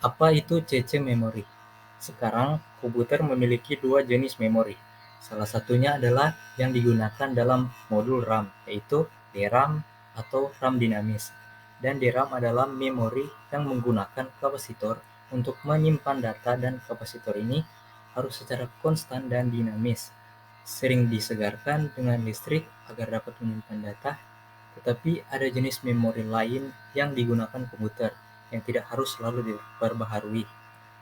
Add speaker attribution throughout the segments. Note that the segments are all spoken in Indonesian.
Speaker 1: Apa itu CC memori? Sekarang, komputer memiliki dua jenis memori. Salah satunya adalah yang digunakan dalam modul RAM, yaitu DRAM atau RAM dinamis. Dan DRAM adalah memori yang menggunakan kapasitor untuk menyimpan data, dan kapasitor ini harus secara konstan dan dinamis. Sering disegarkan dengan listrik agar dapat menyimpan data, tetapi ada jenis memori lain yang digunakan komputer yang tidak harus selalu diperbaharui,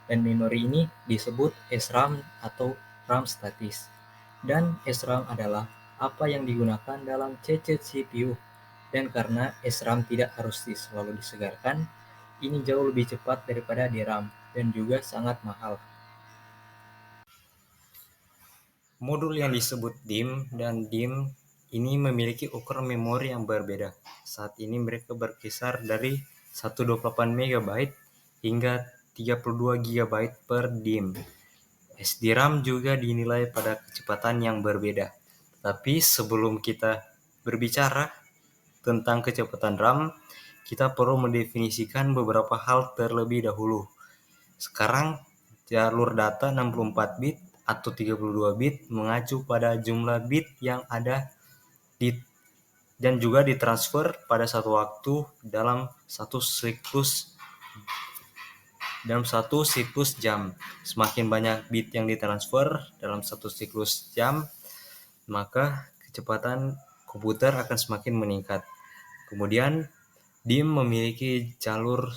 Speaker 1: dan memori ini disebut SRAM atau RAM statis. Dan SRAM adalah apa yang digunakan dalam CC CPU, dan karena SRAM tidak harus selalu disegarkan, ini jauh lebih cepat daripada DRAM dan juga sangat mahal. Modul yang disebut DIMM dan DIMM ini memiliki ukuran memori yang berbeda. Saat ini mereka berkisar dari 128 MB hingga 32 GB per DIMM. SDRAM juga dinilai pada kecepatan yang berbeda. Tapi sebelum kita berbicara tentang kecepatan RAM, kita perlu mendefinisikan beberapa hal terlebih dahulu. Sekarang, jalur data 64 bit atau 32 bit mengacu pada jumlah bit yang ada dan juga ditransfer pada satu waktu dalam satu siklus jam. Semakin banyak bit yang ditransfer dalam satu siklus jam, maka kecepatan komputer akan semakin meningkat. Kemudian, DIMM memiliki jalur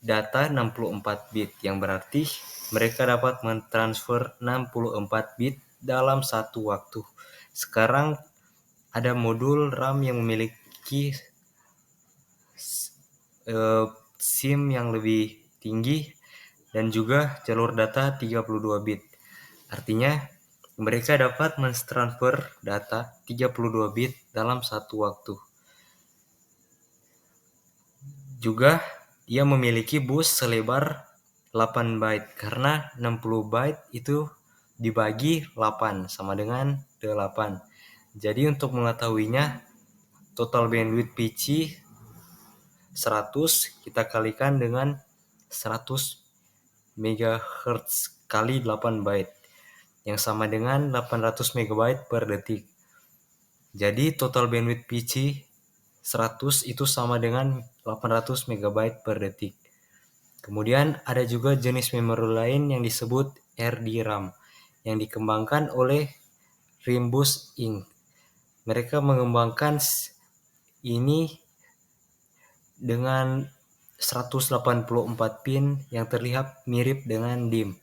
Speaker 1: data 64 bit, yang berarti mereka dapat mentransfer 64 bit dalam satu waktu. Sekarang ada modul RAM yang memiliki SIM yang lebih tinggi dan juga jalur data 32 bit. Artinya mereka dapat mentransfer data 32 bit dalam satu waktu. Juga ia memiliki bus selebar 8 byte karena 60 byte itu dibagi 8 sama dengan 8. Jadi untuk mengetahuinya, total bandwidth PC 100 kita kalikan dengan 100 MHz kali 8 byte yang sama dengan 800 MB per detik. Jadi total bandwidth PC 100 itu sama dengan 800 MB per detik. Kemudian ada juga jenis memori lain yang disebut RDRAM yang dikembangkan oleh Rhombus Inc. Mereka mengembangkan ini dengan 184 pin yang terlihat mirip dengan DIMM,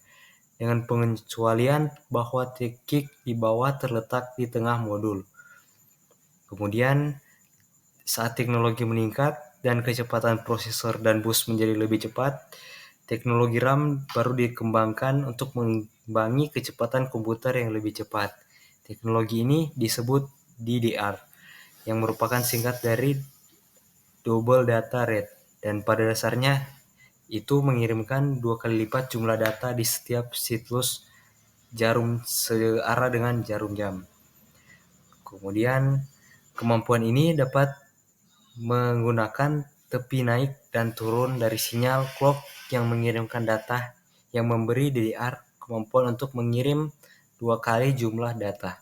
Speaker 1: dengan pengecualian bahwa kick di bawah terletak di tengah modul. Kemudian saat teknologi meningkat dan kecepatan prosesor dan bus menjadi lebih cepat, teknologi RAM baru dikembangkan untuk mengimbangi kecepatan komputer yang lebih cepat. Teknologi ini disebut DDR, yang merupakan singkat dari Double Data Rate, dan pada dasarnya itu mengirimkan 2 kali lipat jumlah data di setiap siklus jarum searah dengan jarum jam. Kemudian kemampuan ini dapat menggunakan tepi naik dan turun dari sinyal clock yang mengirimkan data, yang memberi DDR kemampuan untuk mengirim 2 kali jumlah data.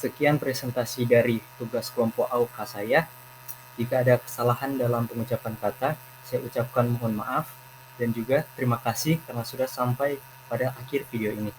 Speaker 1: Sekian presentasi dari tugas kelompok AUK saya. Jika ada kesalahan dalam pengucapan kata, saya ucapkan mohon maaf, dan juga terima kasih karena sudah sampai pada akhir video ini.